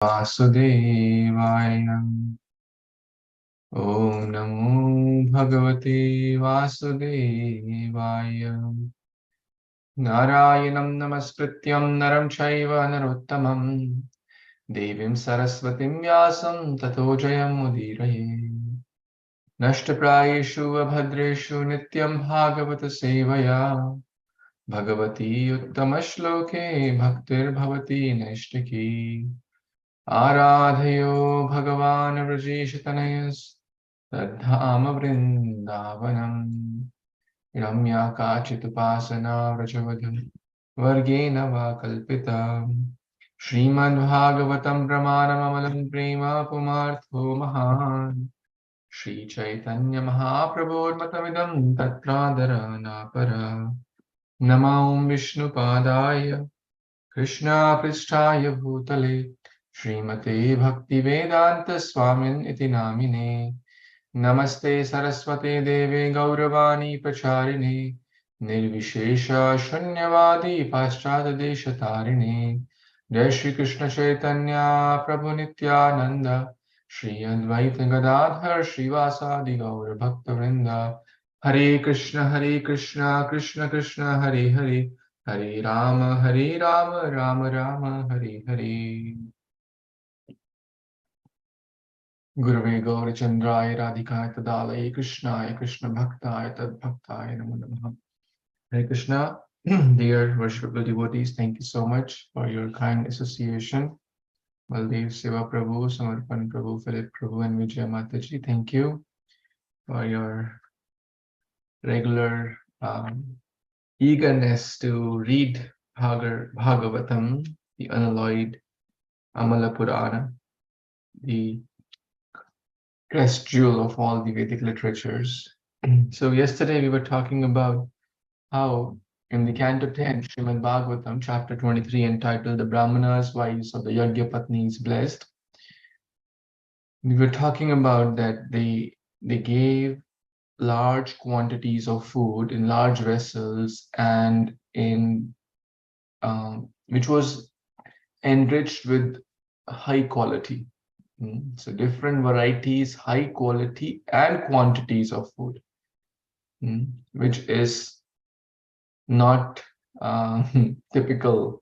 Vasudevaya. Om Namo Bhagavate Vasudevaya. Narayanam Namaskrityam Naram Chaiva Narottamam Devim Saraswatim Vyasam Tato Jayam Udiraye. Nashtaprayeshu Abhadreshu Nityaṁ bhāgavata-sevayā. Bhagavati Uttamashloke Bhaktir Bhavati Naishtaki. Ārādhayo Bhagavan Vrajeshatanayas Tadhāma Vrindavanam. Ramya Kachitupasana Vrajavadam Vargena Va Kalpita. Śrīmad-Bhāgavatam Pramanam Prema Pumartho Mahan. Śrī Caitanya Mahāprabhu Matavidam Tatradara Napara. Namam Vishnu Padaya Krishna Pristhaya Bhutale Srimate Bhakti Vedanta Swamin Iti Namine. Namaste Saraswate Deve Gauravani Pracharine Nirvishesha Shunyavadi Paschata Deshatarine. Jai Shri Krishna Chaitanya Prabhu Nityananda Shri Advaita Gadadhar Srivasadi Gaura Bhakta Vrinda. Hare Krishna, Krishna Krishna, Hare Hare, Hare Rama, Rama Rama, Hare Hare. Gurave Gaura Chandraya Radhikaya Tadalaya Krishnaya Krishna Bhaktaya Tad Bhaktaya Namo Namaha. Hare Krishna, dear worshipful devotees, thank you so much for your kind association. Baldev Seva Prabhu, Samarpan Prabhu, Philip Prabhu, and Vijaya Mataji, thank you for your regular eagerness to read Bhagavatam, the unalloyed Amala Purana, the crest jewel of all the Vedic literatures. So yesterday we were talking about how in the Canto 10, Śrīmad-Bhāgavatam, chapter 23, entitled The Brahmanas, Wives of the Yajna Patnis Blessed, we were talking about that they gave large quantities of food in large vessels and in which was enriched with high quality. So different varieties, high quality and quantities of food, which is not typical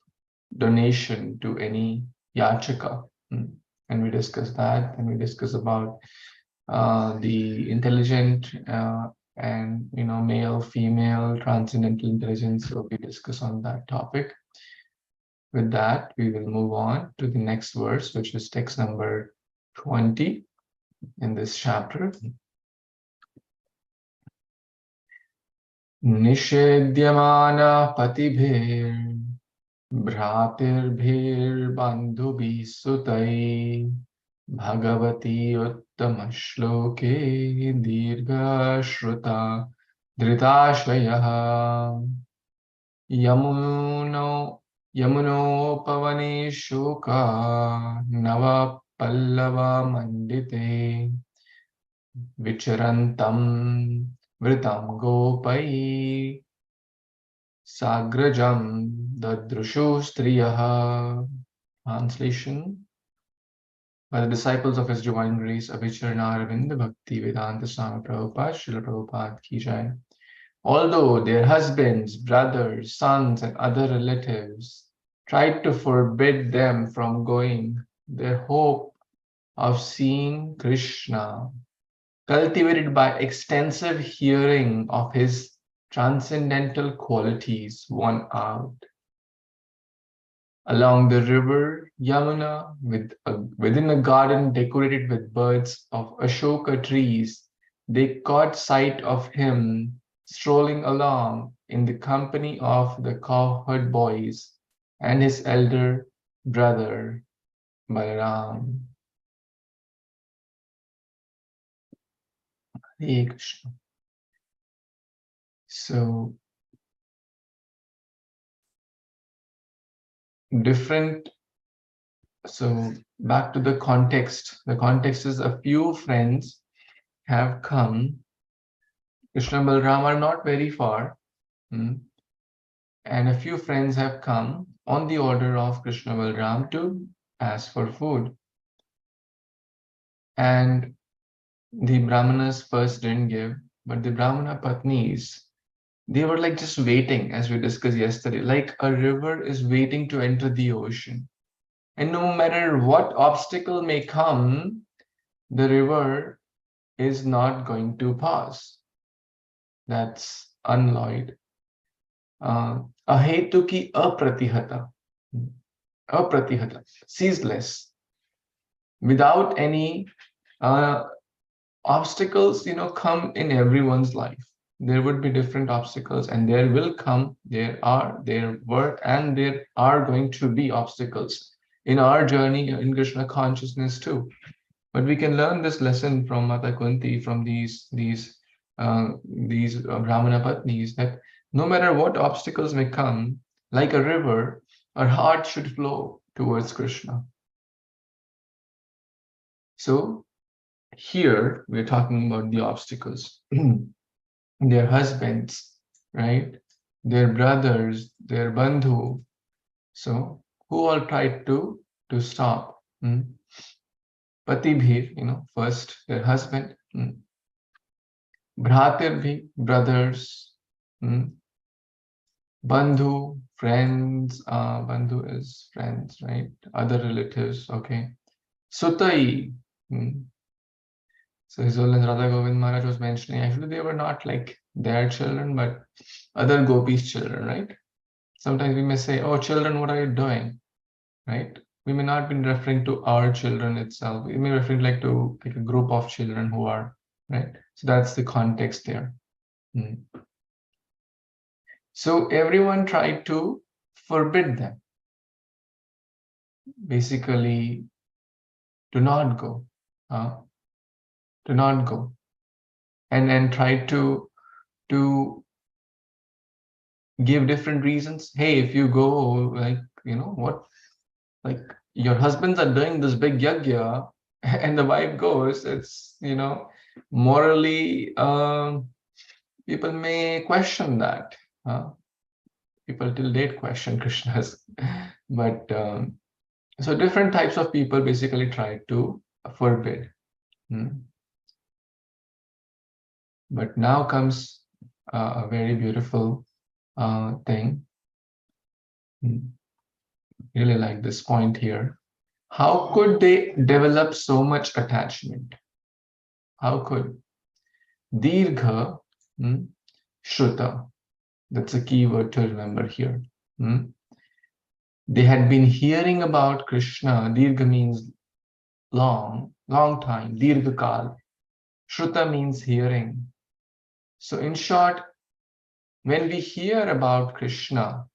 donation to any yachaka. And we discussed that, and we discussed about the intelligent and male, female, transcendental intelligence. So we discuss on that topic. With that, we will move on to the next verse, which is text number 20 in this chapter. Nishedhyamana patibhir bhratir bandhubhi sutai bhagavati uttamashloke dirgha shruta dhritashvayah yamuno shuka nava pallava mandite vicharantam vritam gopai sagrajam dadrushu striyaha. Translation: by the disciples of His Divine Grace, Abhicharana Aravinda Bhakti Vedanta Swami Prabhupada, Srila Prabhupada Ki Jai. Although their husbands, brothers, sons, and other relatives tried to forbid them from going, their hope of seeing Krishna, cultivated by extensive hearing of his transcendental qualities, won out. Along the river Yamuna, within a garden decorated with birds of Ashoka trees, they caught sight of him strolling along in the company of the cowherd boys and his elder brother Balaram. Hare Krishna. So, back to the context. The context is a few friends have come. Krishna and Balaram are not very far. And a few friends have come on the order of Krishna and Balaram to asked for food. And the Brahmanas first didn't give, but the Brahmana Patnis, they were like just waiting, as we discussed yesterday, like a river is waiting to enter the ocean. And no matter what obstacle may come, the river is not going to pass. That's unalloyed. Ahetuki apratihata. Apratihata, ceaseless. Without any obstacles, come in everyone's life. There would be different obstacles, and there will come, there were, and there are going to be obstacles in our journey in Krishna consciousness too. But we can learn this lesson from Mata Kunti, from these Brahmana Patnis, that no matter what obstacles may come, like a river, our heart should flow towards Krishna. So here we're talking about the obstacles. Their husbands, right? Their brothers, their bandhu. So who all tried to stop? Patibhir, first their husband. Bhratirvhi, brothers. Bandhu, friends. Bandhu is friends, right? Other relatives, okay. Sutai. So His Holiness Radha Govind Maharaj was mentioning, actually they were not like their children, but other gopis' children, right? Sometimes we may say, oh, children, what are you doing? Right? We may not be referring to our children itself. We may refer to a group of children who are, right? So that's the context there. So everyone tried to forbid them. Basically, do not go. Do not go. And try to give different reasons. Hey, if you go, what? Like your husbands are doing this big yajna, and the wife goes, it's, morally, people may question that. People till date question Krishna's. But so different types of people basically try to forbid. But now comes a very beautiful thing. Really like this point here. How could they develop so much attachment? How could? Dirgha, Shruta. That's a key word to remember here. They had been hearing about Krishna. Dirgha means long time. Dirgha kal. Shruta means hearing. So in short, when we hear about Krishna,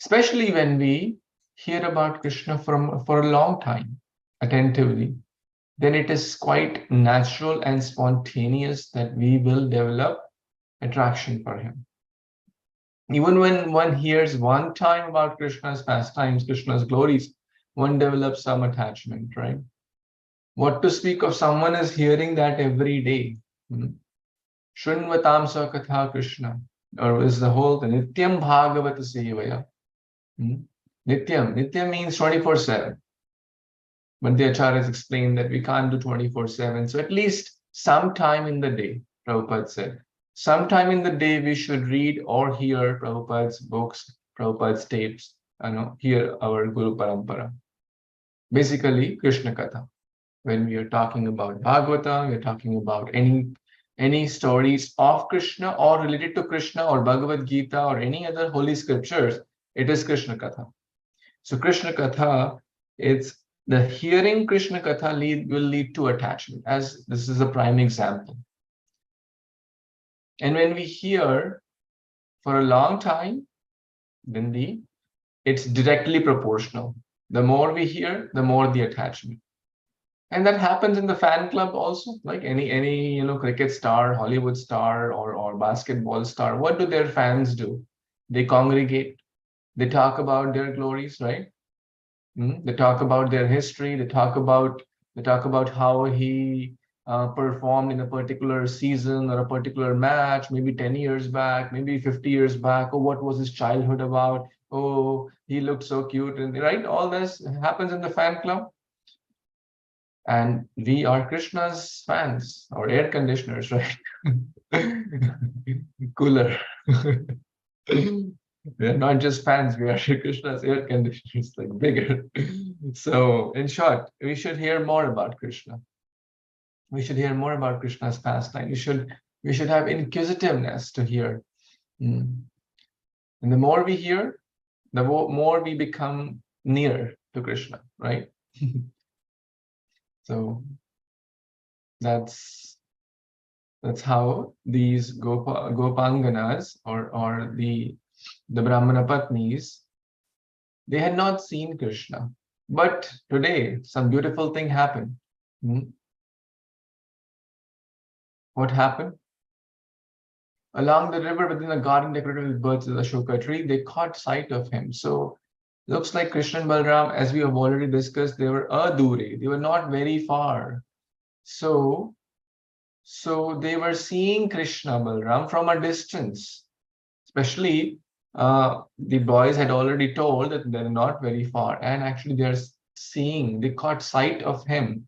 especially when we hear about Krishna for a long time, attentively, then it is quite natural and spontaneous that we will develop attraction for him. Even when one hears one time about Krishna's pastimes, Krishna's glories, one develops some attachment, right? What to speak of someone is hearing that every day. Shrinvatam Sakatha Krishna, or is the whole Nityaṁ bhāgavata-sevayā. Nityaṁ means 24/7. But the acharyas explained that we can't do 24/7. So at least sometime in the day, Prabhupada said, sometime in the day we should read or hear Prabhupada's books, Prabhupada's tapes, hear our Guru Parampara. Basically, Krishna Katha. When we are talking about Bhagavatam, we are talking about any stories of Krishna or related to Krishna or Bhagavad Gita or any other holy scriptures, it is Krishna Katha. So Krishna Katha, it's the hearing Krishna Katha will lead to attachment, as this is a prime example. And when we hear for a long time, then it's directly proportional. The more we hear, the more the attachment. And that happens in the fan club also, like any cricket star, Hollywood star, or basketball star. What do their fans do? They congregate. They talk about their glories, right? They talk about their history. They talk about how he performed in a particular season or a particular match, maybe 10 years back, maybe 50 years back, or what was his childhood about, oh, he looks so cute, and right, all this happens in the fan club. And we are Krishna's fans or air conditioners, right? Cooler. We're not just fans, we are Krishna's air conditioners, like bigger. So, in short, we should hear more about Krishna. We should hear more about Krishna's pastime. We should have inquisitiveness to hear. And the more we hear, the more we become near to Krishna, right? So that's how these Gopanganas or the Brahmana Patnis, they had not seen Krishna. But today, some beautiful thing happened. What happened? Along the river within a garden decorated with birds of the Ashoka tree, they caught sight of him. So looks like Krishna and Balram, as we have already discussed, they were adure. They were not very far. So they were seeing Krishna Balram from a distance. Especially the boys had already told that they're not very far, and actually they caught sight of him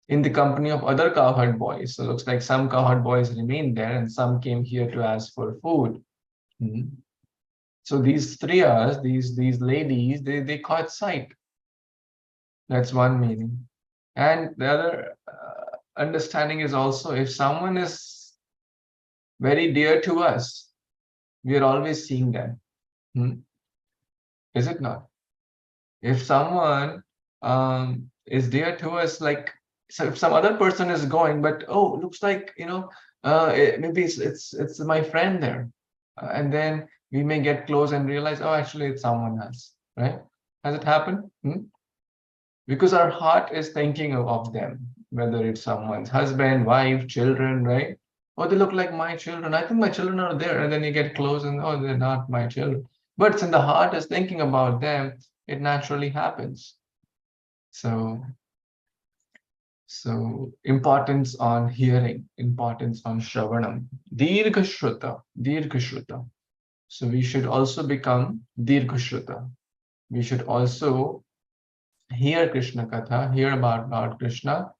in the company of other cowherd boys. So it looks like some cowherd boys remained there and some came here to ask for food. So these striyas, these ladies, they caught sight. That's one meaning. And the other understanding is also, if someone is very dear to us, we are always seeing them. Is it not? If someone is dear to us, like, so if some other person is going, but oh, looks like, maybe it's my friend there, and then we may get close and realize, oh, actually it's someone else, right? Has it happened? Because our heart is thinking of them, whether it's someone's husband, wife, children, right? Oh, they look like my children. I think my children are there, and then you get close and oh, they're not my children. But since the heart is thinking about them, it naturally happens. So importance on hearing, importance on shravanam, dirghashruta. So we should also become dirghashruta. We should also hear Krishna Katha, hear about Lord Krishna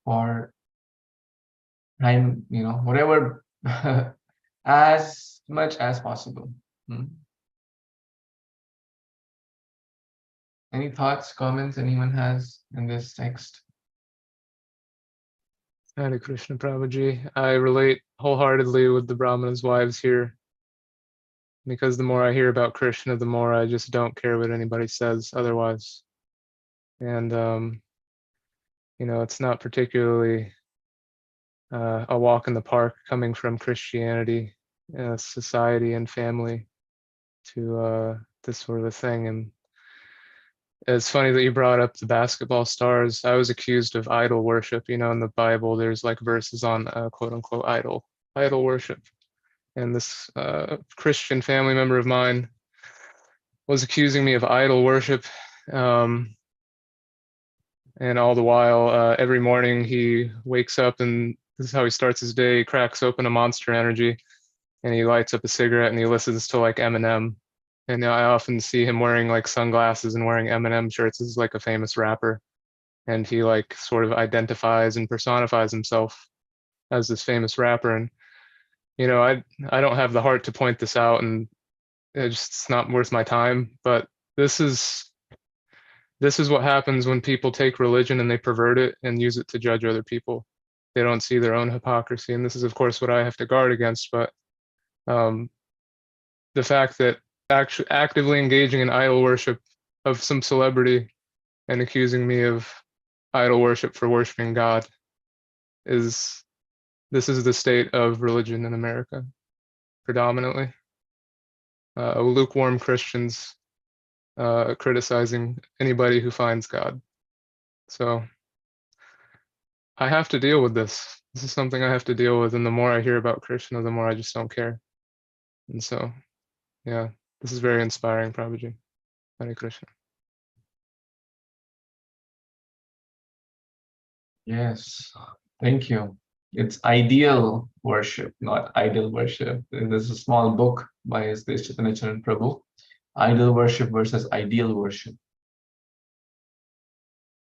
for time, whatever, as much as possible. Any thoughts, comments anyone has in this text? Hare Kṛṣṇa, Prabhuji. I relate wholeheartedly with the Brahmana's wives here, because the more I hear about Krishna, the more I just don't care what anybody says otherwise. And, it's not particularly a walk in the park coming from Christianity, society and family to this sort of a thing. And it's funny that you brought up the basketball stars. I was accused of idol worship. In the Bible, there's like verses on quote unquote idol worship. And this Christian family member of mine was accusing me of idol worship. And all the while, every morning he wakes up and this is how he starts his day. He cracks open a Monster Energy and he lights up a cigarette and he listens to like Eminem. And I often see him wearing like sunglasses and wearing Eminem shirts. This is like a famous rapper. And he like sort of identifies and personifies himself as this famous rapper. And, I don't have the heart to point this out, and it's not worth my time. But this is what happens when people take religion and they pervert it and use it to judge other people. They don't see their own hypocrisy. And this is, of course, what I have to guard against. But the fact that actively engaging in idol worship of some celebrity and accusing me of idol worship for worshiping God is the state of religion in America, predominantly. Lukewarm Christians criticizing anybody who finds God. So I have to deal with this. This is something I have to deal with. And the more I hear about Krishna, the more I just don't care. And so, yeah, this is very inspiring, Prabhuji. Hare Kṛṣṇa. Yes, thank you. It's ideal worship, not ideal worship. There's a small book by His Grace Chaitanya Prabhu, Ideal Worship versus Ideal Worship.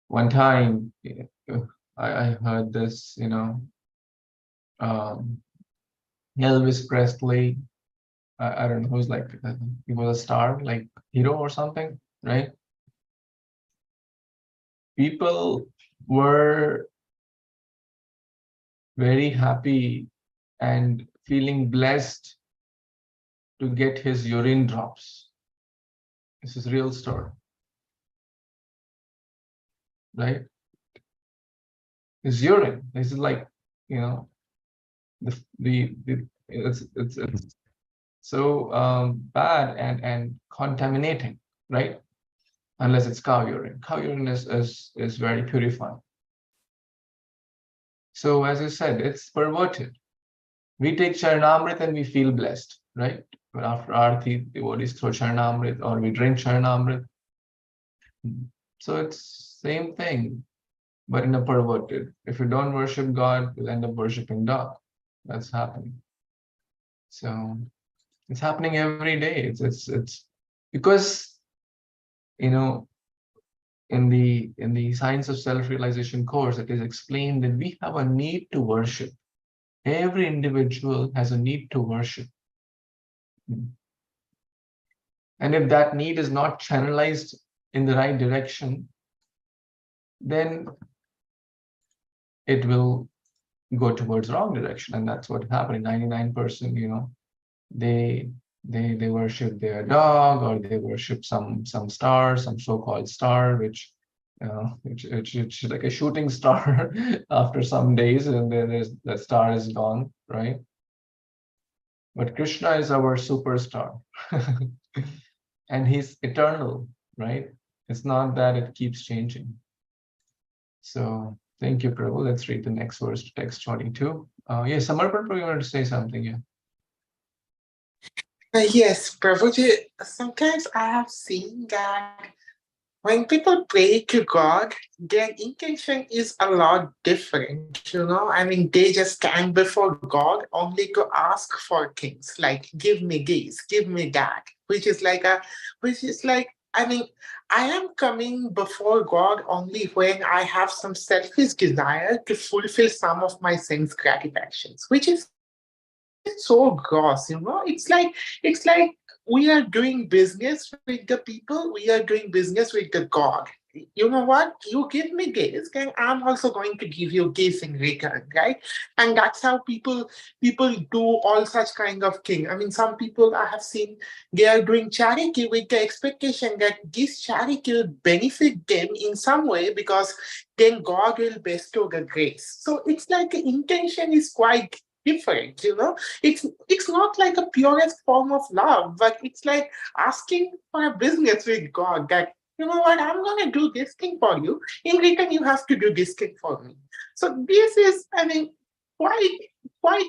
One time, I heard this, Elvis Presley, I don't know, who's like, he was a star, like hero or something, right? People were very happy and feeling blessed to get his urine drops. This is real story, right? His urine. This is like, it's so bad and contaminating, right? Unless it's cow urine. Cow urine is very purifying. So as I said, it's perverted. We take Charanamrit and we feel blessed, right? But after Aarti, devotees throw Charanamrit or we drink Charanamrit. So it's same thing, but in a perverted. If you don't worship God, you'll end up worshipping dog. That's happening. So it's happening every day. It's because in the Science of Self-Realization course, it is explained that we have a need to worship. Every individual has a need to worship. And if that need is not channelized in the right direction, then it will go towards wrong direction. And that's what happened. 99%, they worship their dog, or they worship some star, some so-called star, which is like a shooting star after some days, and then that star is gone, right? But Krishna is our superstar. And he's eternal, right? It's not that it keeps changing. So thank you, Prabhu. Let's read the next verse, text 22. Yes, Samarpan Prabhu, you wanted to say something, yeah? Yes, Prabhuji, sometimes I have seen that when people pray to God, their intention is a lot different, I mean, they just stand before God only to ask for things like, give me this, give me that, which is like, I mean, I am coming before God only when I have some selfish desire to fulfill some of my sense gratifications, which is so gross, it's like we are doing business with the people, we are doing business with the God. You know what? You give me this, and I'm also going to give you this in return, right? And that's how people do all such kind of thing. I mean, some people I have seen, they are doing charity with the expectation that this charity will benefit them in some way because then God will bestow the grace. So it's like the intention is quite different, it's not like a purest form of love, but it's like asking for a business with God that, you know what, I'm going to do this thing for you, in return you have to do this thing for me. So this is, I mean, quite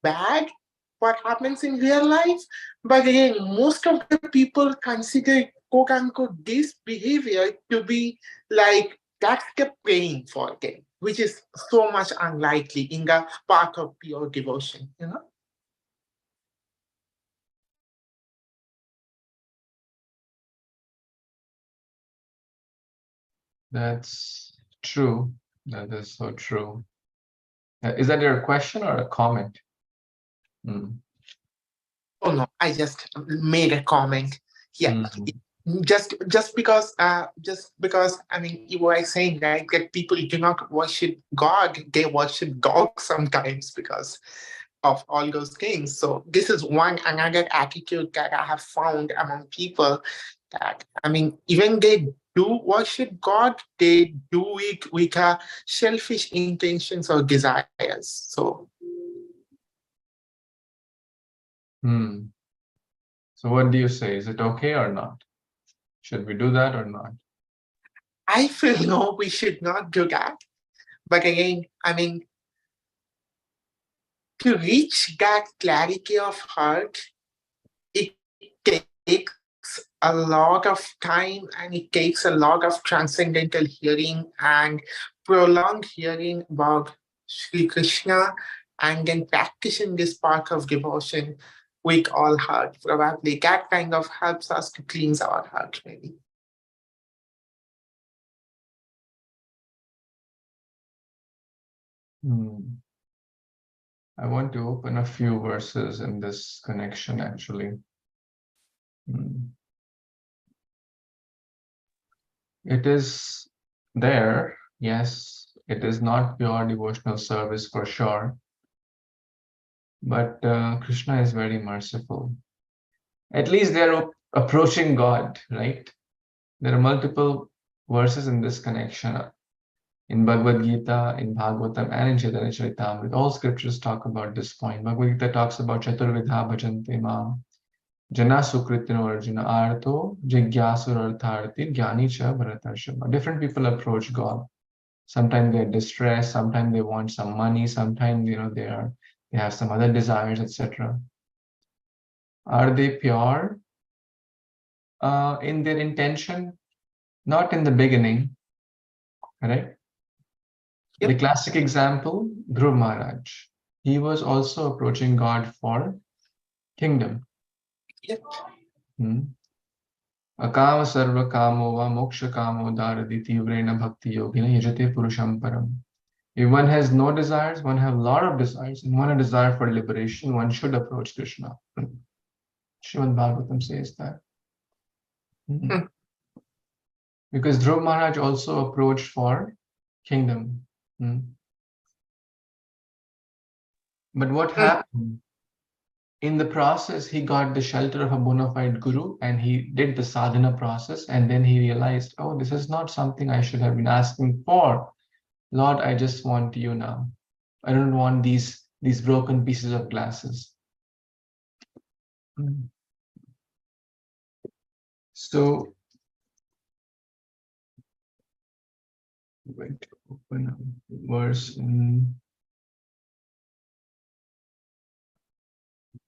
bad what happens in real life. But again, most of the people consider quote unquote this behavior to be like that's the praying for them, which is so much unlikely in the path of pure devotion, That's true. That is so true. Is that your question or a comment? Oh no, I just made a comment. Yeah. Just because I mean, you were saying, right, that people do not worship God, they worship dogs sometimes because of all those things. So this is another attitude that I have found among people, that I mean, even they do worship God, they do it with selfish intentions or desires. So So what do you say? Is it okay or not? Should we do that or not? I feel no, we should not do that. But again, I mean, to reach that clarity of heart, it takes a lot of time, and it takes a lot of transcendental hearing and prolonged hearing about Śrī Krishna and then practicing this path of devotion with all heart. Probably that kind of helps us to cleanse our heart, maybe. I want to open a few verses in this connection, actually. It is there, yes, it is not pure devotional service for sure, but Krishna is very merciful. At least they're approaching God, right? There are multiple verses in this connection. In Bhagavad Gita, in Bhagavatam, and in Chaitanya Caritāmṛta, all scriptures talk about this point. Bhagavad Gita talks about Chaturvidha bhajante mam, jana sukritino arjuna arto, jigyasur artharti, jnani cha bharatarshava. Different people approach God. Sometimes they're distressed, sometimes they want some money, sometimes they have some other desires, etc. Are they pure in their intention? Not in the beginning, right? Yep. The classic example, Dhruv Maharaj. He was also approaching God for kingdom. Yep. Akama sarva kamo va moksha kamo daradi tivrena bhakti yogina yajate purusham param. If one has no desires, one have a lot of desires, and one a desire for liberation, one should approach Krishna. Śrīmad-Bhāgavatam says that. Because Dhruv Maharaj also approached for kingdom. But what happened? In the process, he got the shelter of a bona fide guru and he did the sadhana process, and then he realized, oh, this is not something I should have been asking for. Lord, I just want you now. I don't want these broken pieces of glasses. So, I'm going to open a verse in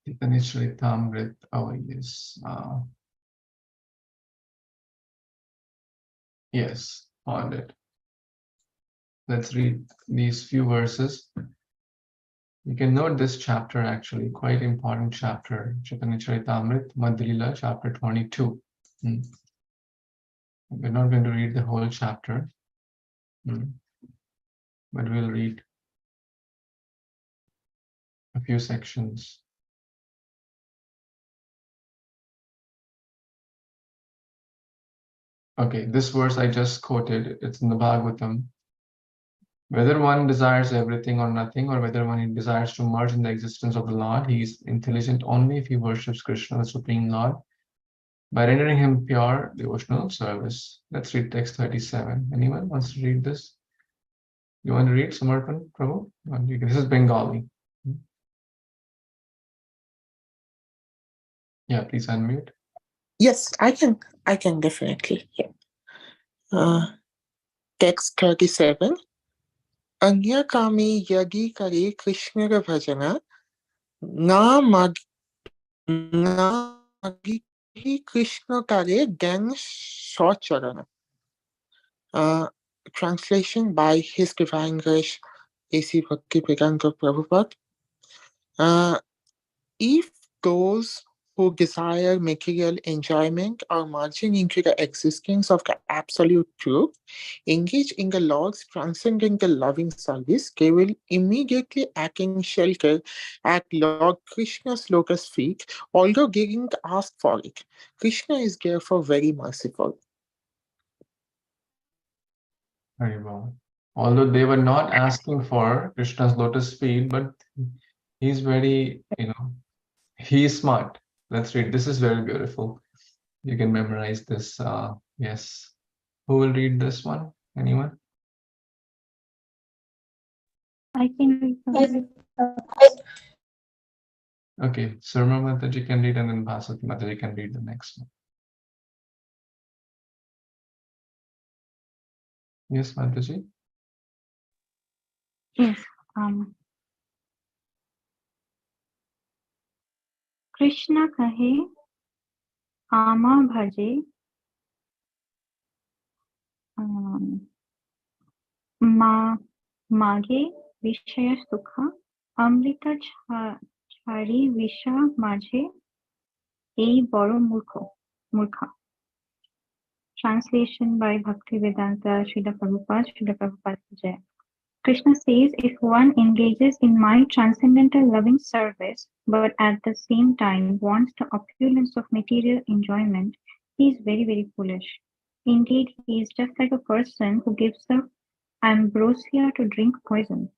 Caitanya Caritāmṛta. Oh, yes. Yes, found it. Let's read these few verses. You can note this chapter, actually, quite important chapter, Caitanya Caritāmṛta, Madhya-lila, chapter 22. We're not going to read the whole chapter, but we'll read a few sections. Okay, this verse I just quoted, it's in the Bhagavatam. Whether one desires everything or nothing, or whether one desires to merge in the existence of the Lord, he is intelligent only if he worships Krishna, the Supreme Lord, by rendering him pure devotional service. Let's read text 37. Anyone wants to read this? You want to read, Samarpan, Prabhu? This is Bengali. Yeah, please unmute. Yes, I can definitely. Yeah. Text 37. Anya kami yadi kare Krishna bhajana na magi Krishna kare gan sacharana. Translation by His Divine Grace A.C. Bhaktivedanta Prabhupada. If those who desire material enjoyment or merging into the existence of the absolute truth engage in the Lord's transcendental loving service, they will immediately attain shelter at Lord Krishna's lotus feet, although they didn't ask for it. Krishna is therefore very merciful. Very well. Although they were not asking for Krishna's lotus feet, but he's very, he's smart. Let's read. This is very beautiful. You can memorize this. Yes. Who will read this one? Anyone? I can read. Okay. Surma Mataji can read, and then Bhasati Mataji can read the next one. Yes, Mataji? Yes. Krishna kahe ama bhaje mage Vishaya Sukha Amrita Chari Visha Majhe Ei Boro Murkha. Translation by Bhaktivedanta Srila Prabhupada Jai. Krishna says, if one engages in my transcendental loving service, but at the same time wants the opulence of material enjoyment, he is very, very foolish. Indeed, he is just like a person who gives the ambrosia to drink poison.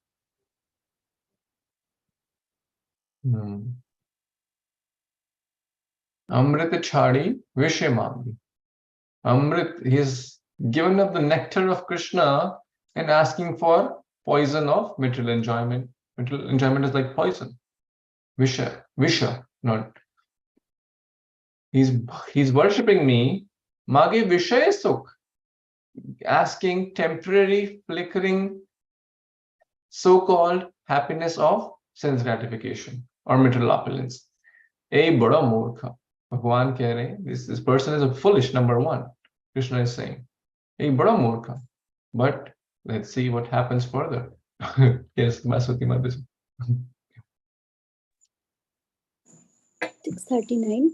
Amrita Chari Vishemami. Amrit, he has given up the nectar of Krishna and asking for poison of material enjoyment. Material enjoyment is like poison. Visha, not. He's worshipping me. Mage Vishaya Sukh, asking temporary, flickering, so-called happiness of sense gratification or material opulence. A bada murkha. Bhagwan keh rahe, this person is a foolish, number one. Krishna is saying. A bada murkha. But let's see what happens further. Yes, Maswati Madhusudana. 639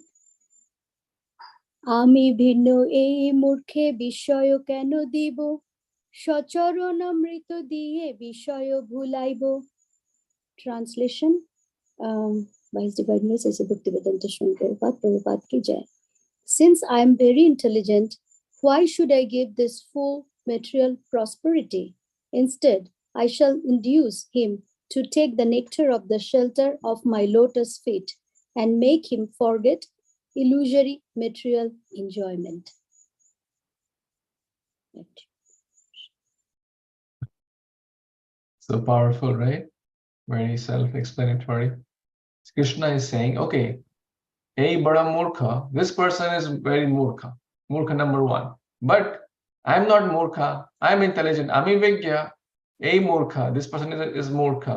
আমি ভিন্ন এই মূর্খে বিষয় কেন দিব সচরণ অমৃত দিয়ে বিষয় ভুলাইব. Translation by His Divine Grace as Bhaktivedanta Swami Prabhupada ki jai. Since I am very intelligent, why should I give this full material prosperity? Instead, I shall induce him to take the nectar of the shelter of my lotus feet and make him forget illusory material enjoyment. So powerful, right? Very self-explanatory. Krishna is saying, okay, hey, bada murkha, this person is very murkha number one. But I'm not murkha, I'm intelligent, I'm vigya. Hey, murkha, this person is murkha.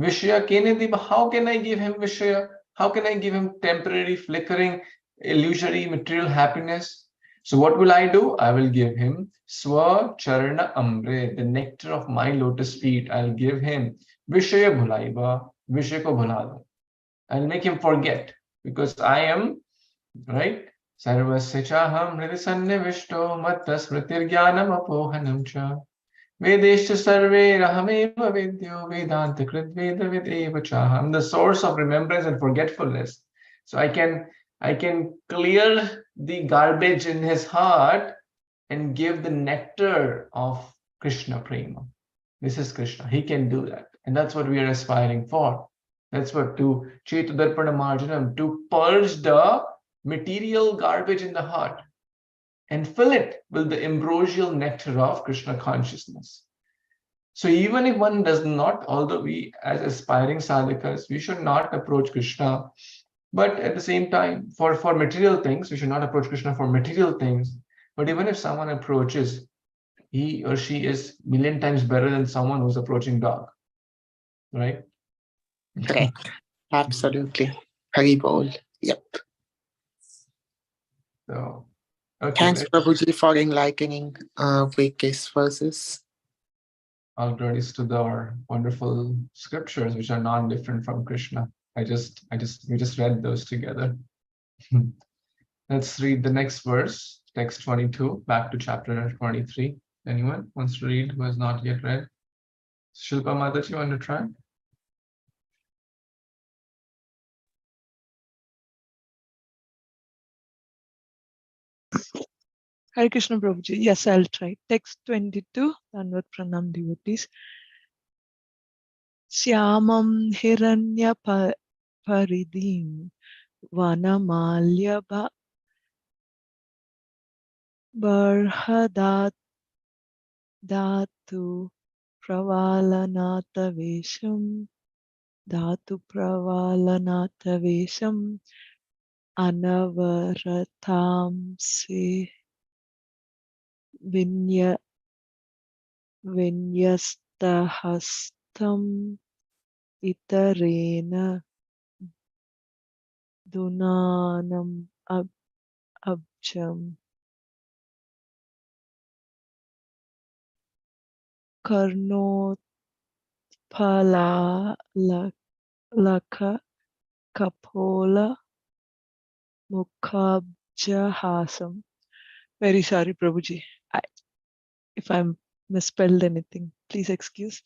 Vishya kene diba, how can I give him Vishya? How can I give him temporary, flickering, illusory material happiness? So what will I do? I will give him Swa Charana Amre, the nectar of my lotus feet. I'll give him Vishaya Bhulaiba, Vishaya ko bhula. I'll make him forget because I am, right? Sarvasya chaham hridisanne vishto matta smritir jnanam apohanam cha vedeshcha sarve rahameva vidyo vedanta krit veda videva chaha. I'm the source of remembrance and forgetfulness. So I can clear the garbage in his heart and give the nectar of Krishna prema. This is Krishna. He can do that. And that's what we are aspiring for. That's what to Chaitudarpana Marjanam, to purge the material garbage in the heart and fill it with the ambrosial nectar of Krishna consciousness. So even if one does not, although we as aspiring sadhakas, we should not approach Krishna, but at the same time, for material things, we should not approach Krishna for material things. But even if someone approaches, he or she is million times better than someone who's approaching God, right? Correct. Absolutely. Hari Bol. Yep. So, okay. Thanks, Prabhuji, for enlightening various verses. All glories to our wonderful scriptures, which are non-different from Krishna. We just read those together. Let's read the next verse, text 22, back to chapter 23. Anyone wants to read who has not yet read? Shilpa Mataji, you want to try? Hare Krishna Prabhuji. Yes, I'll try. Text 22, Danvat Pranam devotees. Syamam hiranya paridim vanamalya barhadat dhatu pravalanata vesham anavaratam se vinyastahastam itarena dunanam abjam karnot Pala Laka Kapola Mukhabjahasam. Very sorry, Prabhuji. If I'm misspelled anything, please excuse.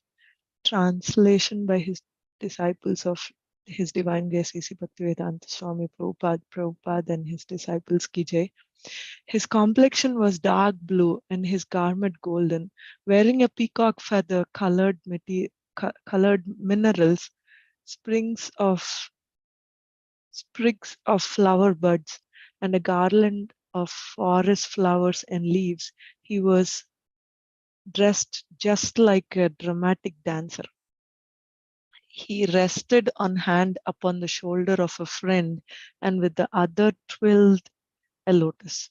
Translation by his disciples of His Divine Grace A.C. Bhaktivedanta Swami Prabhupada and his disciples Ki Jai. His complexion was dark blue and his garment golden. Wearing a peacock feather, colored minerals, sprigs of flower buds, and a garland of forest flowers and leaves, he was dressed just like a dramatic dancer. He rested one hand upon the shoulder of a friend and with the other twirled a lotus.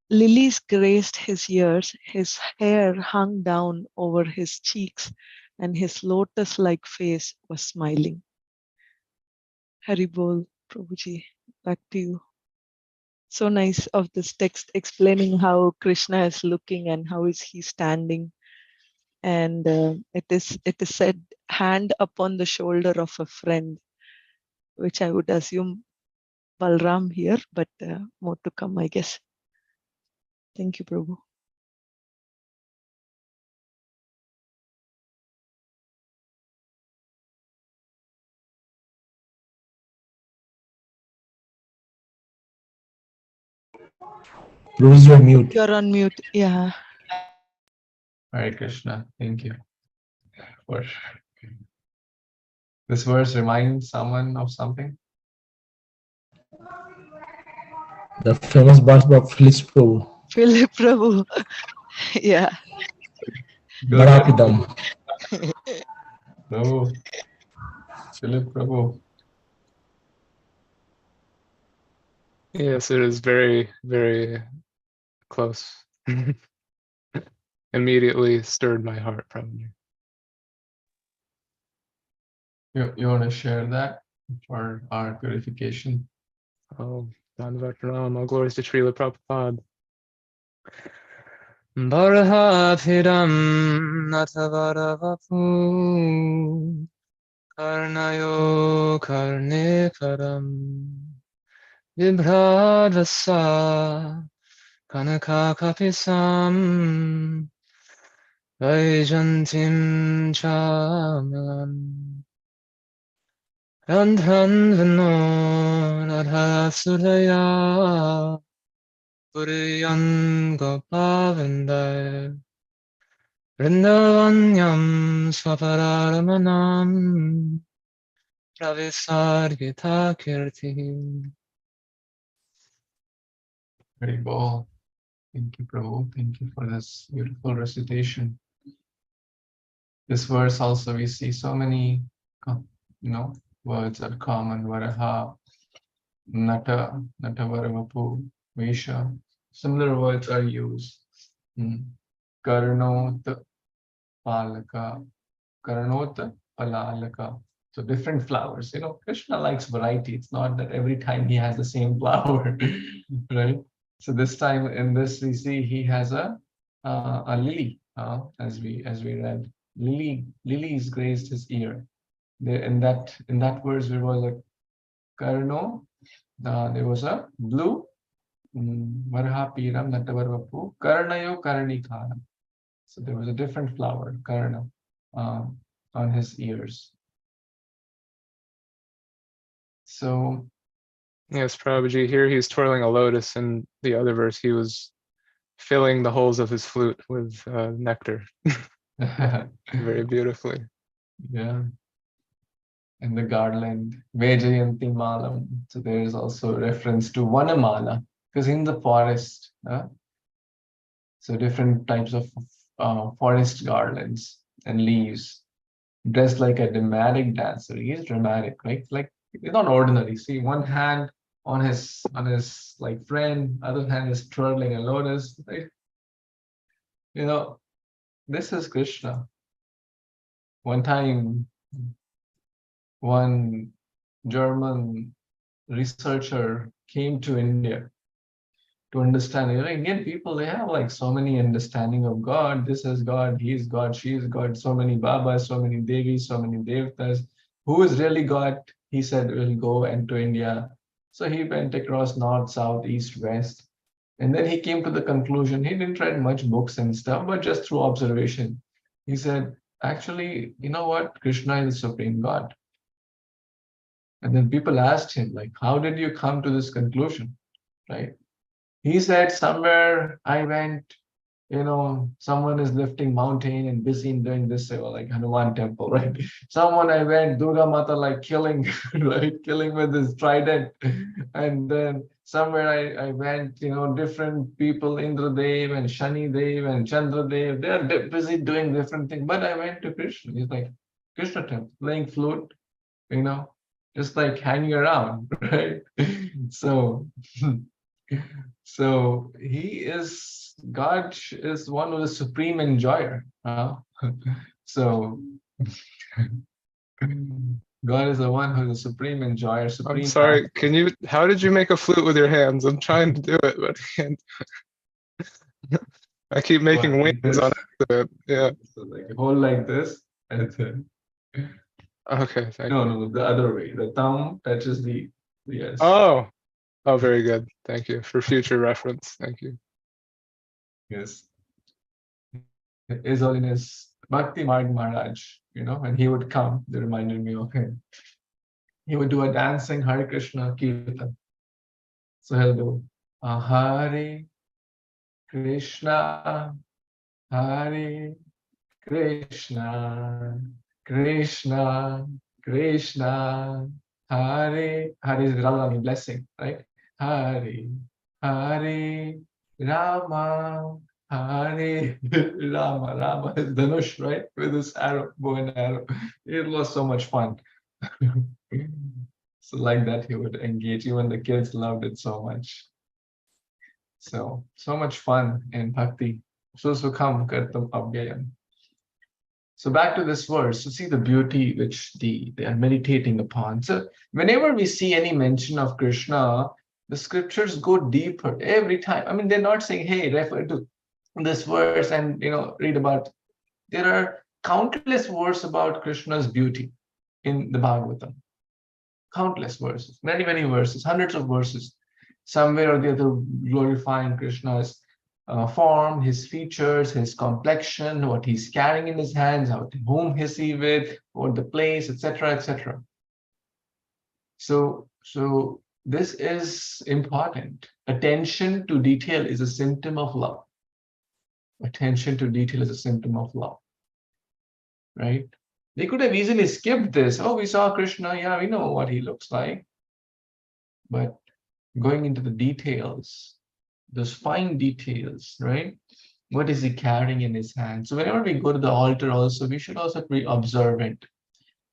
Lilies graced his ears, his hair hung down over his cheeks, and his lotus-like face was smiling. Haribol, Prabhuji, back to you. So nice of this text explaining how Krishna is looking and how is he standing. And it is said, hand upon the shoulder of a friend, which I would assume Balram here, but more to come, I guess. Thank you, Prabhu. Prabhuji, you're mute. You're on mute. Yeah. Hare Krishna. Thank you. For this verse reminds someone of something. The famous verse of Phyllis Prabhu. Philip Prabhu. Yeah. Marapidam. Prabhu. Philip Prabhu. Yes, it is very, very close. Immediately stirred my heart, probably. You want to share that for our purification? Oh, Bhagavatam, all glories to Srila Prabhupada. Bharahapidam natavadavapu karnayo karnekaram vibhradvasa kanakakapisam vaijantim chamalam randhan vino radhasuraya puriyan gopavindaya Vrindavanyam Swapararamanam Pravisargita Kirti. Very well. Thank you, Prabhu. Thank you for this beautiful recitation. This verse also we see so many, words are common. Varaha, Nata, Natavaravapu, Vesha. Similar words are used. Karanot, Palaka, Karanot, Palalaka. So different flowers. Krishna likes variety. It's not that every time he has the same flower, right? So this time in this we see he has a lily, as we read. Lilies grazed his ear. In that verse there was a karno, there was a blue, varhapiram natavarvapu, karnayo karnikaram. So there was a different flower, karna, on his ears. So Yes, Prabhuji, here he's twirling a lotus, and the other verse he was filling the holes of his flute with nectar very beautifully. Yeah. And the garland, Vejayanti Malam. So there is also a reference to Vanamala, because in the forest, so different types of forest garlands and leaves, dressed like a dramatic dancer. He is dramatic, right? Like, it's not ordinary. See, one hand on his like friend, other hand is twirling a lotus. Right? This is Krishna. One time, one German researcher came to India to understand. Indian people, they have like so many understanding of God. This is God, he is God, she is God, so many Babas, so many Devis, so many Devatas. Who is really God? He said, we'll go and to India. So he went across north, south, east, west. And then he came to the conclusion, he didn't read much books and stuff, but just through observation. He said, actually, you know what? Krishna is the supreme God. And then people asked him, like, how did you come to this conclusion, right? He said, somewhere I went, someone is lifting mountain and busy in doing this, like Hanuman temple, right? Someone I went, Durga Mata, like killing, right? Killing with his trident. And then somewhere I went, different people, Indradev and Shani Dev and Chandra Dev, they're busy doing different things. But I went to Krishna. He's like, Krishna temple, playing flute, just like hanging around, right? So God is one of the supreme enjoyer. So God is the one who's the supreme enjoyer, supreme. I'm sorry, how did you make a flute with your hands? I'm trying to do it, but I can't. I keep making wings on it. Yeah. So like hold like this and then. Okay, thank you. No, the other way. The thumb touches the yes. Oh, very good. Thank you for future reference. Thank you. Yes. His Holiness Bhakti Marg Maharaj, when he would come, they reminded me of him. He would do a dancing Hare Kṛṣṇa Kirtan. So he'll do Hare Kṛṣṇa, Hare Kṛṣṇa, Krishna, Krishna, Hare, Hare is Radharani blessing, right? Hare, Hare, Rama, Hare, Rama. Rama is Dhanush, right? With his arrow, bow and arrow. It was so much fun. So like that he would engage. Even the kids loved it so much. So much fun in bhakti. So sukham kartam abhyayam. So back to this verse, to see the beauty which they are meditating upon. So whenever we see any mention of Krishna, the scriptures go deeper every time. I mean, they're not saying, hey, refer to this verse and read about. There are countless verses about Krishna's beauty in the Bhagavatam. Countless verses, many, many verses, hundreds of verses, somewhere or the other glorifying Krishna's form, his features, his complexion, what he's carrying in his hands, whom is he with, or the place, etc., etc. So this is important. Attention to detail is a symptom of love. Attention to detail is a symptom of love, right? They could have easily skipped this. Oh, we saw Krishna. Yeah, we know what he looks like. But going into the details, those fine details, right? What is he carrying in his hand? So whenever we go to the altar also, we should also be observant.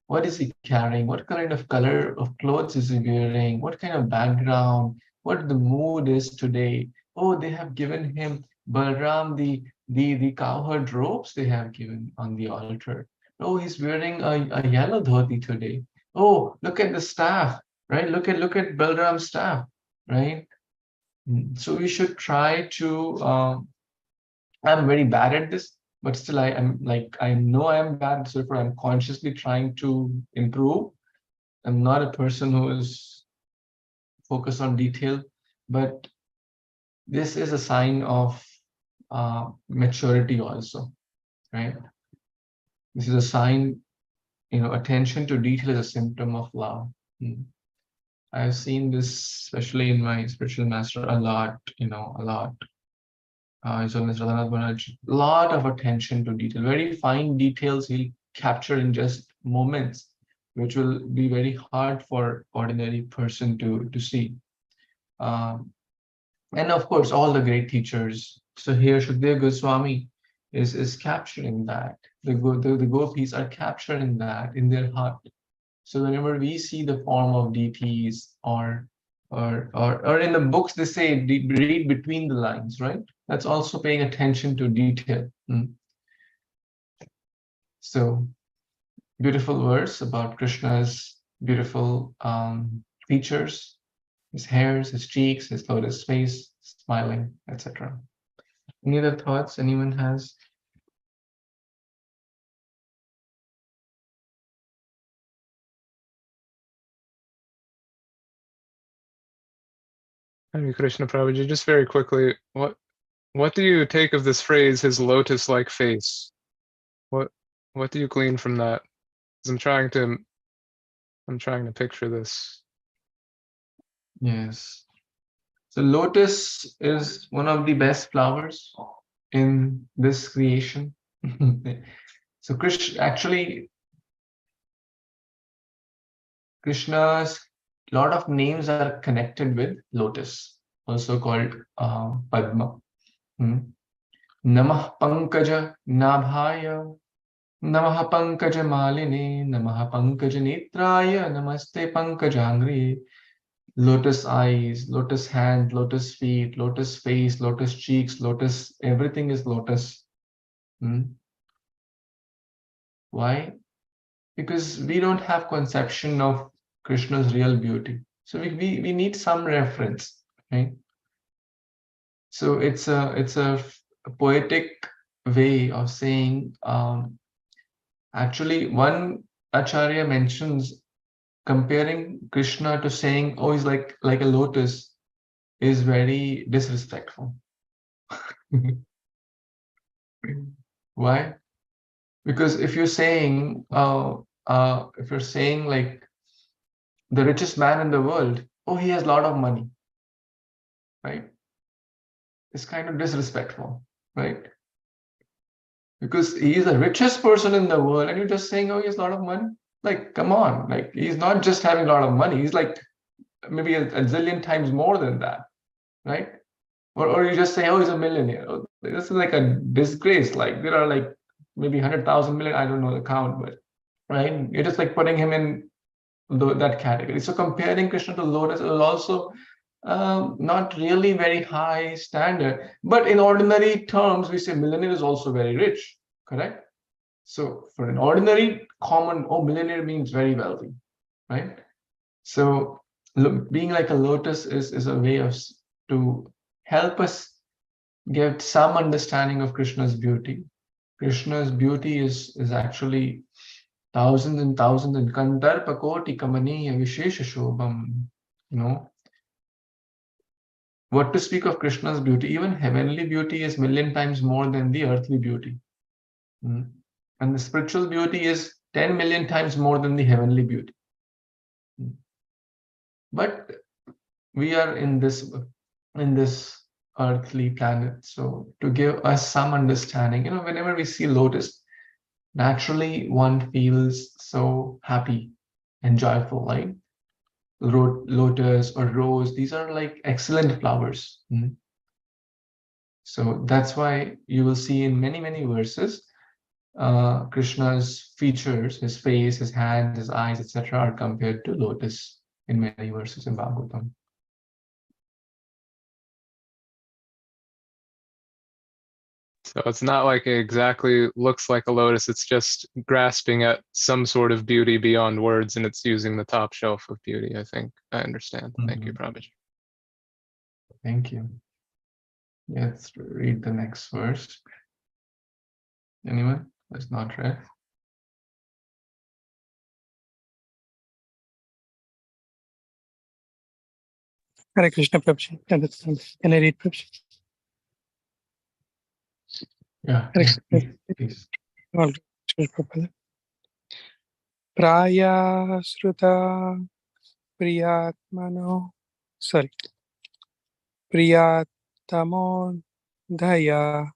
What is he carrying? What kind of color of clothes is he wearing? What kind of background? What the mood is today? Oh, they have given him Balram the cowherd robes they have given on the altar. Oh, he's wearing a yellow dhoti today. Oh, look at the staff, right? Look at Balram's staff, right? So we should try to. I'm very bad at this, but still I know I'm bad, so therefore I'm consciously trying to improve. I'm not a person who is focused on detail, but this is a sign of maturity also, right? This is a sign, attention to detail is a symptom of love. I've seen this, especially in my spiritual master, a lot, a lot. His Holiness Radhanath Maharaj, a lot of attention to detail, very fine details he'll capture in just moments, which will be very hard for ordinary person to see. And of course, all the great teachers. So here, Shukdev Goswami is capturing that. The gopis are capturing that in their heart. So whenever we see the form of deities or in the books, they say read between the lines, right? That's also paying attention to detail. So beautiful verse about Krishna's beautiful features, his hairs, his cheeks, his lotus face, smiling, etc. Any other thoughts anyone has? Hare Krishna Prabhuji, just very quickly, what do you take of this phrase, his lotus-like face? What do you glean from that? 'Cause I'm trying to picture this. Yes. So lotus is one of the best flowers in this creation. So Krishna's lot of names are connected with lotus, also called Padma. Namah Pankaja Nabhaya, Namah Pankaja Maline, Namah Pankaja Netraya, Namaste Pankajangri. Lotus eyes, lotus hand, lotus feet, lotus face, lotus cheeks, lotus, everything is lotus. Why? Because we don't have conception of Krishna's real beauty. So we need some reference, right? So it's a poetic way of saying, actually one Acharya mentions comparing Krishna to saying, oh, he's like a lotus, is very disrespectful. Why? Because if you're saying like the richest man in the world, oh, he has a lot of money, right? It's kind of disrespectful, right? Because he is the richest person in the world, and you're just saying, oh, he has a lot of money. Like, come on, like he's not just having a lot of money, he's like maybe a zillion times more than that, right? Or you just say, oh, he's a millionaire. Oh, this is like a disgrace. Like there are like maybe 100,000 million, I don't know the count, but right, you're just like putting him in that category. So comparing Krishna to lotus is also not really very high standard, but in ordinary terms we say millionaire is also very rich, correct? So for an ordinary common, oh, millionaire means very wealthy, right? So being like a lotus is a way of to help us get some understanding of Krishna's beauty. Krishna's beauty is actually thousands and thousands and kandarpa koti kamaniya vishesha shobham. You know, what to speak of Krishna's beauty? Even heavenly beauty is million times more than the earthly beauty. And the spiritual beauty is 10 million times more than the heavenly beauty. But we are in this earthly planet. So to give us some understanding, you know, whenever we see lotus, naturally one feels so happy and joyful, right? Lotus or rose, these are like excellent flowers. So that's why you will see in many, many verses, Krishna's features, his face, his hands, his eyes, etc., are compared to lotus in many verses in Bhagavatam. So it's not like it exactly looks like a lotus, it's just grasping at some sort of beauty beyond words, and it's using the top shelf of beauty, I think. I understand. Thank you, Prabhuji. Thank you. Let's read the next verse. Anyone? That's not read. Hare Krishna Prabhuji. Can I read Prabhuji? Yeah, please. All right. Praya Sruta Priyatmano. Sorry. Priyatamo Dhaya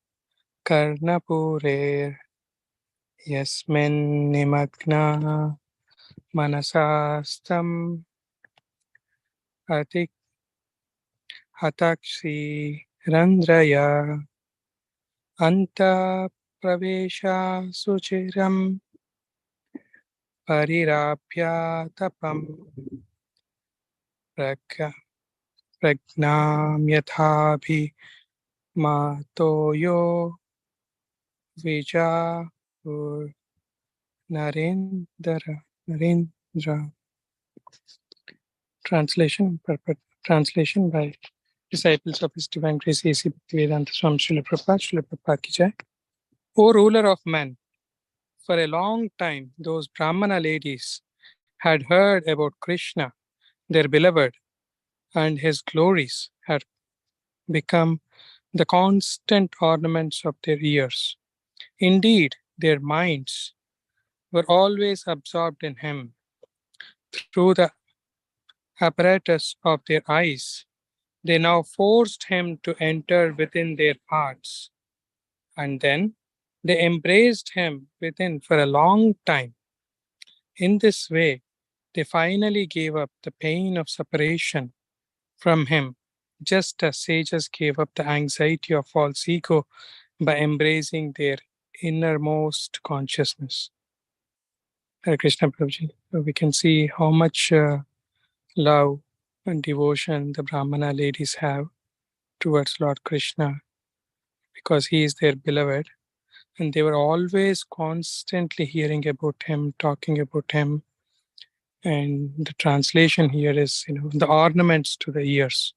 Karnapure Yasmin Nimagna Manasastam Atik Hatakshi Randraya Anta Pravesha Suchiram Parirabhya Tapam Pragnam Yathabhi Matoyo Vijapur Narendra. Translation by disciples of His Divine Grace A.C. Bhaktivedanta Swami Srila Prabhupada ki jai. O ruler of men, for a long time those Brahmana ladies had heard about Krishna, their beloved, and his glories had become the constant ornaments of their ears. Indeed, their minds were always absorbed in him. Through the apparatus of their eyes, they now forced him to enter within their hearts, and then they embraced him within for a long time. In this way, they finally gave up the pain of separation from him, just as sages gave up the anxiety of false ego by embracing their innermost consciousness. Hare Krishna Prabhuji. We can see how much love and devotion the Brahmana ladies have towards Lord Krishna, because he is their beloved, and they were always constantly hearing about him, talking about him. And the translation here is, the ornaments to the ears.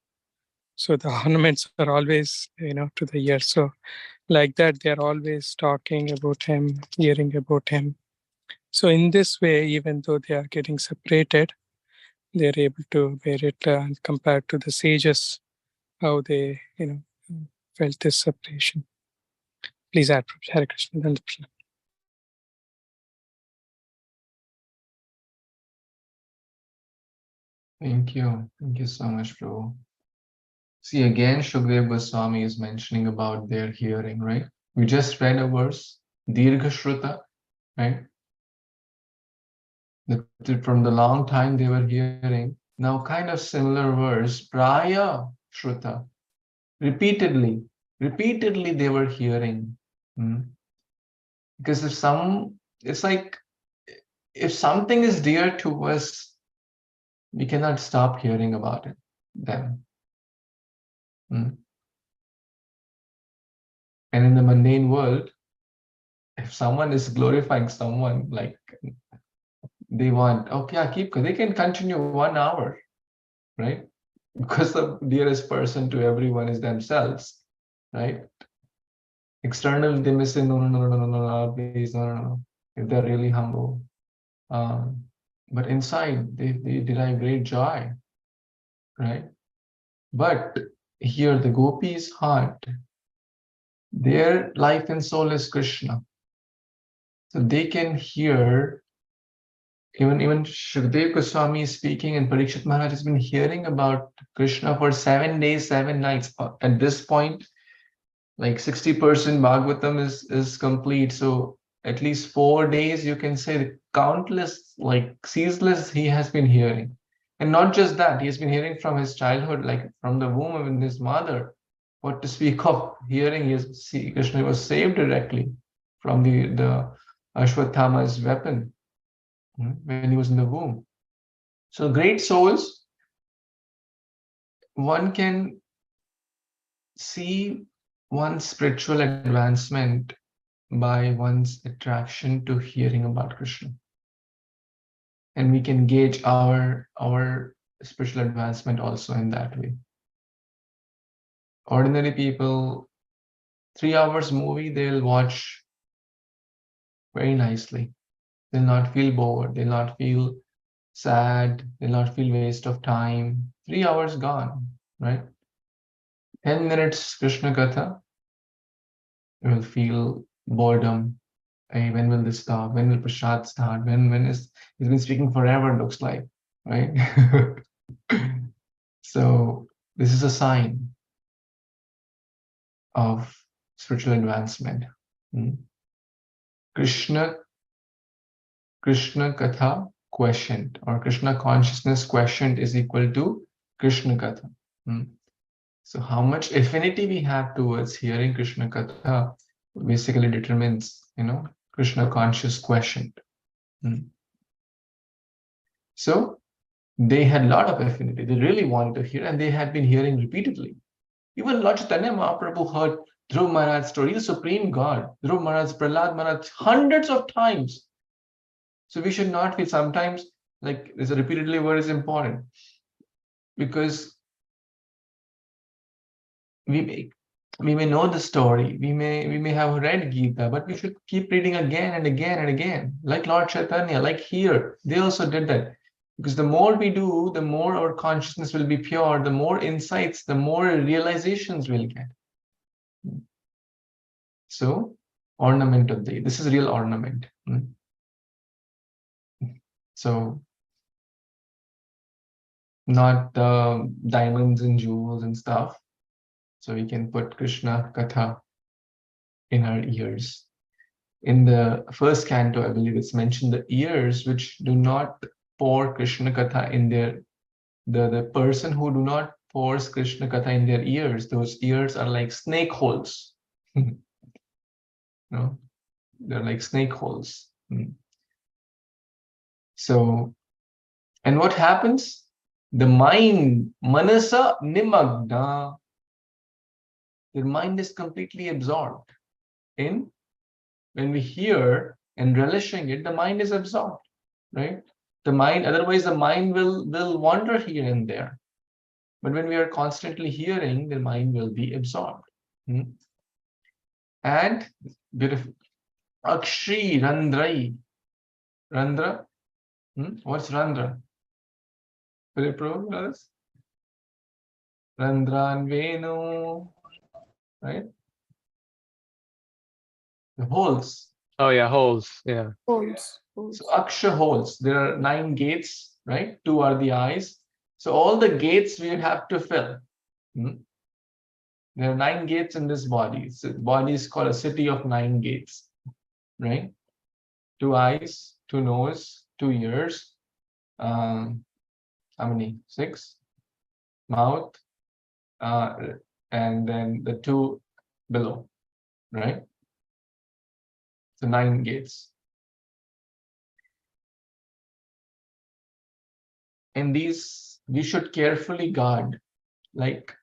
So the ornaments are always, to the ears. So like that, they're always talking about him, hearing about him. So in this way, even though they are getting separated, they're able to bear it compared to the sages, how they, felt this separation. Please add, Hare Krishna. Thank you. Thank you so much, Prabhu. See, again, Shukdev Goswami is mentioning about their hearing, right? We just read a verse, Dirgha Shruta, right? From the long time they were hearing. Now, kind of similar verse, Praya Shruta. Repeatedly they were hearing. Because it's like, if something is dear to us, we cannot stop hearing about it then. And in the mundane world, if someone is glorifying someone, like they want, okay, they can continue 1 hour, right? Because the dearest person to everyone is themselves, right? Externally, they may say, no, please, no, if they're really humble. But inside, they derive great joy, right? But here, the gopis' heart, their life and soul is Krishna. So they can hear, even Shukdev Goswami is speaking, and Parikshit Maharaj has been hearing about Krishna for 7 days, 7 nights. At this point, like 60% Bhagavatam is complete. So at least 4 days, you can say, countless, like ceaseless, he has been hearing. And not just that, he has been hearing from his childhood, like from the womb of his mother. What to speak of hearing, Krishna was saved directly from the Ashwatthama's weapon when he was in the womb. So great souls, one can see one's spiritual advancement by one's attraction to hearing about Krishna. And we can gauge our spiritual advancement also in that way. Ordinary people, 3 hours movie, they'll watch very nicely. They'll not feel bored. They'll not feel sad. They'll not feel waste of time. 3 hours gone, right? 10 minutes Krishna Katha, you will feel boredom. Hey, when will this stop? When will Prashad start? He's been speaking forever, looks like, right? So this is a sign of spiritual advancement. Krishna Katha questioned, or Krishna consciousness questioned, is equal to Krishna Katha. So how much affinity we have towards hearing Krishna Katha basically determines, Krishna conscious questioned. So they had a lot of affinity. They really wanted to hear, and they had been hearing repeatedly. Even Lord Chaitanya Mahaprabhu heard Dhruv Maharaj's story, the Supreme God, Dhruv Maharaj, Prahlad Maharaj, hundreds of times. So we should not feel sometimes like this repeatedly word is important, because we may know the story, we may have read Gita, but we should keep reading again and again and again. Like Lord Chaitanya, like here, they also did that. Because the more we do, the more our consciousness will be pure, the more insights, the more realizations we'll get. So, ornament of the, this is real ornament. So, not diamonds and jewels and stuff. So we can put Krishna Katha in our ears. In the first canto, I believe it's mentioned the ears which do not pour Krishna Katha in their, the person who do not pours Krishna Katha in their ears, those ears are like snake holes. No, they're like snake holes. So, and what happens? The mind, manasa nimagna, their mind is completely absorbed in, when we hear and relishing it, the mind is absorbed, right? The mind, otherwise the mind will wander here and there. But when we are constantly hearing, the mind will be absorbed. And beautiful. Akshri Randrai. Randra? What's Randra? Will you prove us? Randran Venu. Right? The holes. Oh yeah, holes. Yeah. Holes. So Aksha holes. There are 9 gates, right? 2 are the eyes. So all the gates we have to fill. There are 9 gates in this body. So the body is called a city of 9 gates, right? 2 eyes, 2 nose, 2 ears. How many? 6. Mouth, and then the 2 below, right? So 9 gates. And these we should carefully guard, like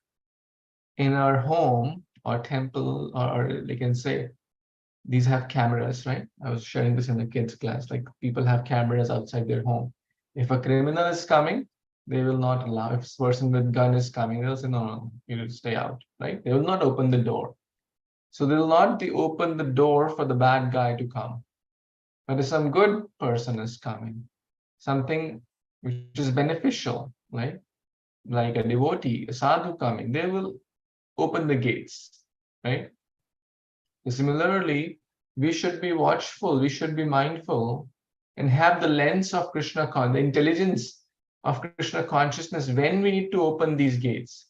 in our home or temple, or they can say, these have cameras, right? I was sharing this in the kids class, like people have cameras outside their home. If a criminal is coming, they will not allow. If a person with gun is coming, they'll say, no, you need to stay out, right? They will not open the door. So they will not open the door for the bad guy to come. But if some good person is coming, something which is beneficial, right? Like a devotee, a sadhu coming, they will open the gates, right? Similarly, we should be watchful, we should be mindful and have the lens of Krishna, the intelligence of Krishna consciousness when we need to open these gates.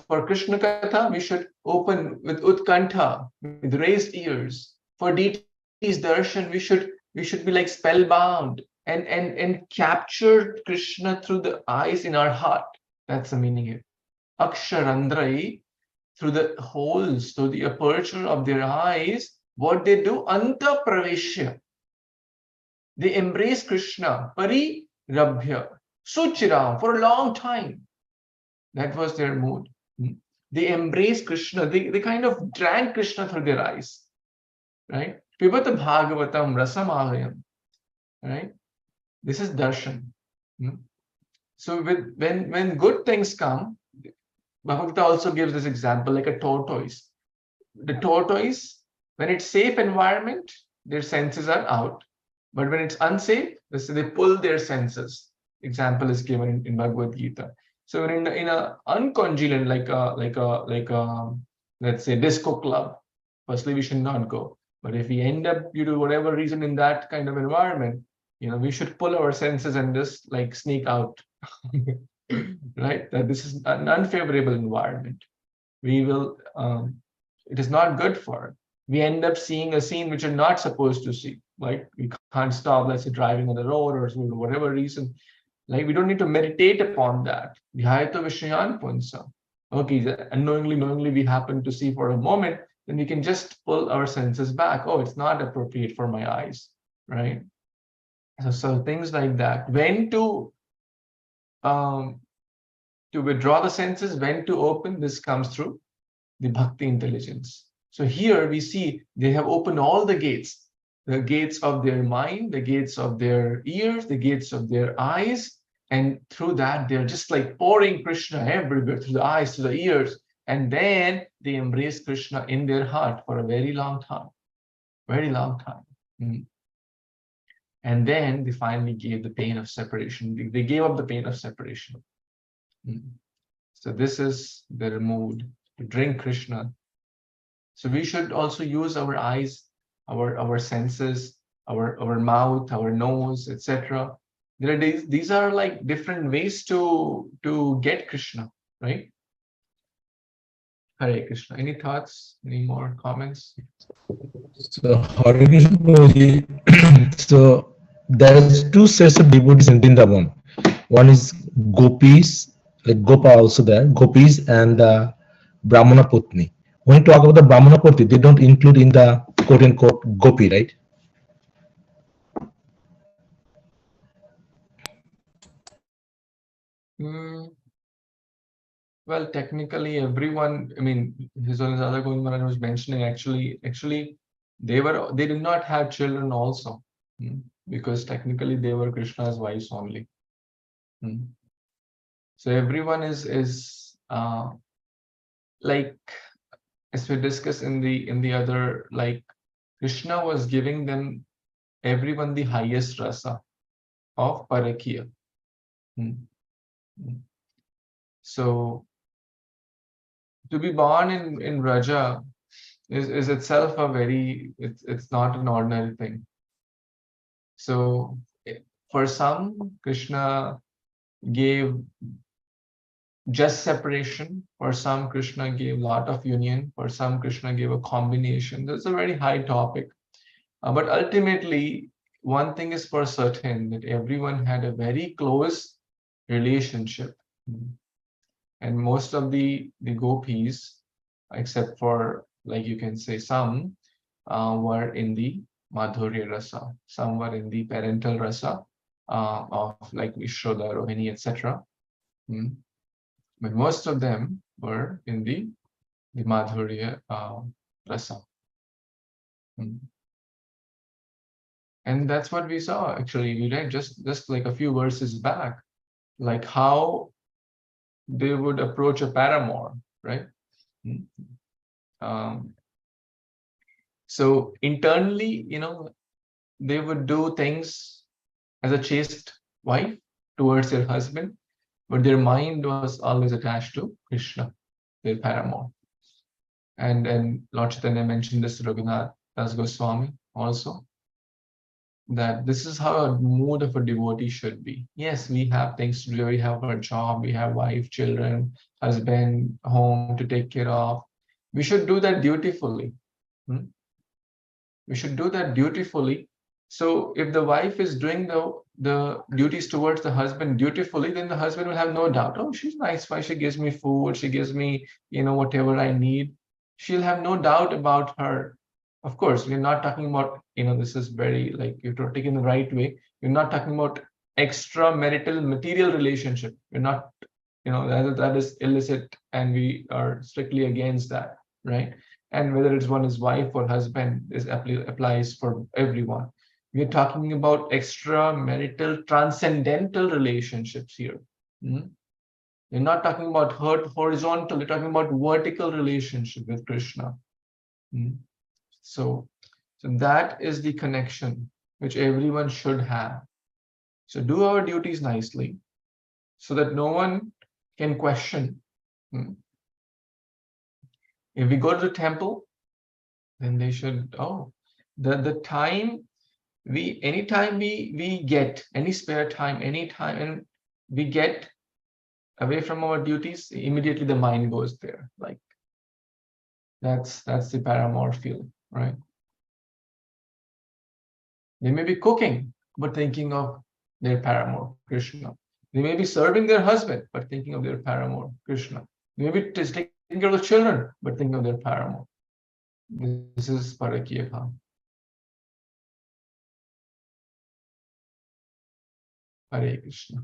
For Krishna Katha, we should open with utkantha, with raised ears. For deities darshan, we should be like spellbound and capture Krishna through the eyes in our heart. That's the meaning here. Aksharandrai, through the holes, through the aperture of their eyes, what they do, anta praveshya. They embrace Krishna, parirabhya, suchira, for a long time. That was their mood. They embrace Krishna, they kind of drank Krishna through their eyes, right? Pibata-bhāgavatam rasamālayam, right? This is darshan. So when good things come, Bhagavatam also gives this example, like a tortoise. The tortoise, when it's safe environment, their senses are out. But when it's unsafe, they pull their senses. Example is given in Bhagavad Gita. So in a uncongealed, like a let's say disco club, firstly we should not go. But if we end up due to whatever reason in that kind of environment, we should pull our senses and just like sneak out. Right? That this is an unfavorable environment. We will, it is not good for it. We end up seeing a scene which you're not supposed to see. Like we can't stop, let's say, driving on the road or whatever reason. Like we don't need to meditate upon that. Vyayata Vishayan Punsa. Okay, knowingly we happen to see for a moment, then we can just pull our senses back. Oh, it's not appropriate for my eyes, right? So things like that. When to withdraw the senses, when to open, this comes through the bhakti intelligence. So here we see they have opened all the gates of their mind, the gates of their ears, the gates of their eyes, and through that they're just like pouring Krishna everywhere, through the eyes, through the ears, And then they embraced Krishna in their heart for a very long time. Very long time. And then they finally gave the pain of separation. They gave up the pain of separation. So this is their mood, to drink Krishna. So we should also use our eyes, our senses, our mouth, our nose, etc. These are like different ways to get Krishna, right? Hare Krishna. Any thoughts? Any more comments? So Hare Krishna Prabhuji, so there is two sets of devotees in Vrindavan. One is gopis, like Gopa also there, gopis and Brahmana Putni. When you talk about the Brahmana Putni, they don't include in the quote unquote gopi, right? Well, technically, everyone. I mean, His Holiness Radha Govind Maharaj was mentioning. Actually, they did not have children also, because technically they were Krishna's wives only. So everyone is like, as we discussed in the other, like Krishna was giving them everyone the highest rasa of parakya. So to be born in Raja is itself a very, it's not an ordinary thing. So for some, Krishna gave just separation. For some, Krishna gave a lot of union. For some, Krishna gave a combination. That's a very high topic. But ultimately, one thing is for certain, that everyone had a very close relationship. And most of the gopis, except for, like you can say, some, were in the Madhurya rasa. Some were in the parental rasa of like Yashoda, Rohini, etc. But most of them were in the Madhurya rasa. And that's what we saw, actually. We read just like a few verses back, like how they would approach a paramour, right? So internally, they would do things as a chaste wife towards their husband, but their mind was always attached to Krishna, their paramour. And Lord Chaitanya mentioned this to Raghunath Das Goswami also, that this is how a mood of a devotee should be. Yes, we have things to do, we have our job, we have wife, children, husband, home to take care of. We should do that dutifully. We should do that dutifully. So if the wife is doing the duties towards the husband dutifully, then the husband will have no doubt, oh, she's nice, why she gives me food, she gives me, whatever I need. She'll have no doubt about her. Of course, we're not talking about, this is very, like, you have to take it in the right way. We're not talking about extramarital material relationship. We're not, that is illicit, and we are strictly against that, right? And whether it's one is wife or husband, this applies for everyone. We're talking about extramarital transcendental relationships here. We're not talking about horizontal, we're talking about vertical relationship with Krishna. So that is the connection which everyone should have. So do our duties nicely so that no one can question. If we go to the temple, then they should, the time anytime we get any spare time, anytime, and we get away from our duties, immediately the mind goes there. Like that's the paramour feeling, right? They may be cooking, but thinking of their paramour, Krishna. They may be serving their husband, but thinking of their paramour, Krishna. They may be taking care of the children, but thinking of their paramour. This is parakya bhava. Hare Krishna.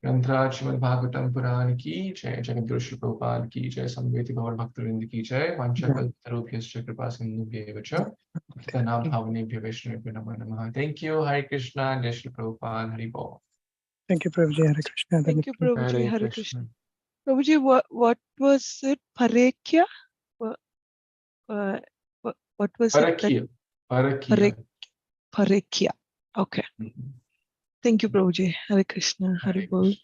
Granthraj Śrīmad-Bhāgavatam Purana ki jai, Jagadguru Śrīla Prabhupada ki jai, Samveti Gaur Bhaktivinoda ki jai, Vancha Kalparupyascha Kripa Sindhubhyeva cha, Patitānām Pāvanebhyo Vaishnavebhyo namo namaha. Thank you. Hare Krishna. Jai Śrīla Prabhupada. Hari Bol. Thank you, Prabhuji. Hare Krishna. Thank you, Prabhuji. Hare Hare Krishna. Krishna. Prabhuji, what was it? Parekya? What was it? Parakya. Parakya. Parekya. Okay. Mhm. Thank you, Prabhuji. Hare Krishna. Hare Bol.